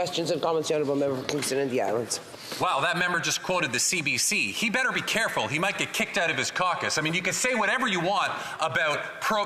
Questions and comments, the Honourable Member for Kingston and the Islands. Wow, that member just quoted the CBC. He better be careful. He might get kicked out of his caucus. I mean, you can say whatever you want about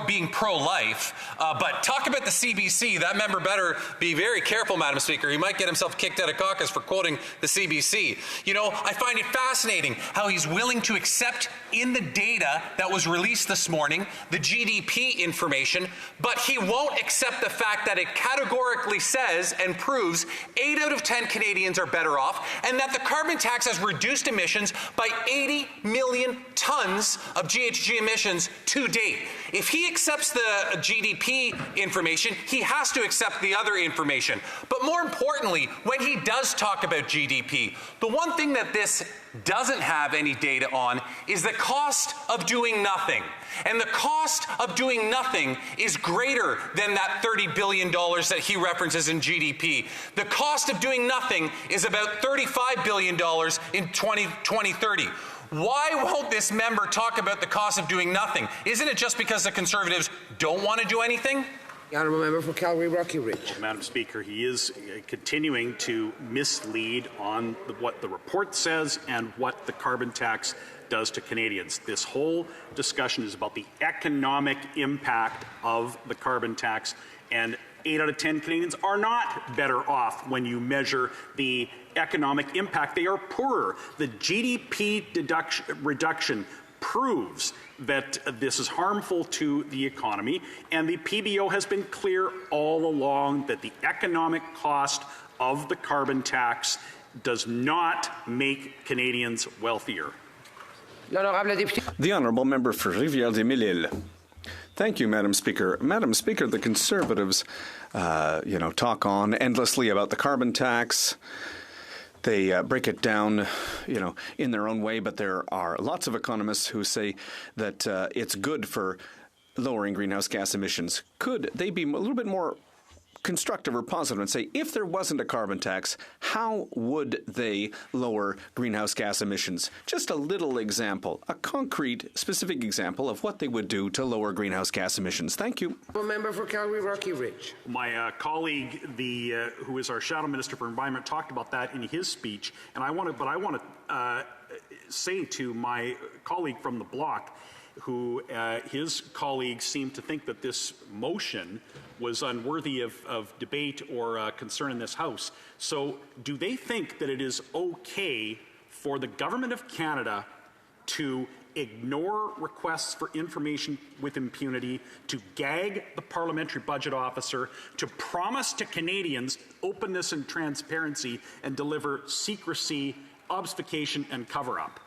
being pro-life, but talk about the CBC. That member better be very careful, Madam Speaker. He might get himself kicked out of caucus for quoting the CBC. You know, I find it fascinating how he's willing to accept in the data that was released this morning, the GDP information, but he won't accept the fact that it categorically says and proves 8 out of 10 Canadians are better off, and that the carbon tax has reduced emissions by 80 million tons of GHG emissions to date. If he accepts the GDP information, he has to accept the other information. But more importantly, when he does talk about GDP, the one thing that this doesn't have any data on is the cost of doing nothing. And the cost of doing nothing is greater than that $30 billion that he references in GDP. The cost of doing nothing is about $35 billion in 2030. Why won't this member talk about the cost of doing nothing? Isn't it just because the Conservatives don't want to do anything? The Honourable Member for Calgary Rocky Ridge. Madam Speaker, he is continuing to mislead on what the report says and what the carbon tax does to Canadians. This whole discussion is about the economic impact of the carbon tax, and 8 out of 10 Canadians are not better off when you measure the economic impact. They are poorer. The GDP reduction proves that this is harmful to the economy, and the PBO has been clear all along that the economic cost of the carbon tax does not make Canadians wealthier. The Honourable Member for Rivière-des-Mille-Îles. Thank you, Madam Speaker. Madam Speaker, the Conservatives, talk on endlessly about the carbon tax. They break it down, in their own way, but there are lots of economists who say that it's good for lowering greenhouse gas emissions. Could they be a little bit more constructive or positive and say, if there wasn't a carbon tax, how would they lower greenhouse gas emissions? Just a little example, a concrete, specific example of what they would do to lower greenhouse gas emissions. Thank you. Member for Calgary Rocky Ridge. My colleague, who is our Shadow Minister for Environment, talked about that in his speech, and I want to say to my colleague from the bloc, who his colleagues seem to think that this motion was unworthy of debate or concern in this House. So do they think that it is okay for the Government of Canada to ignore requests for information with impunity, to gag the Parliamentary Budget Officer, to promise to Canadians openness and transparency, and deliver secrecy, obfuscation, and cover-up?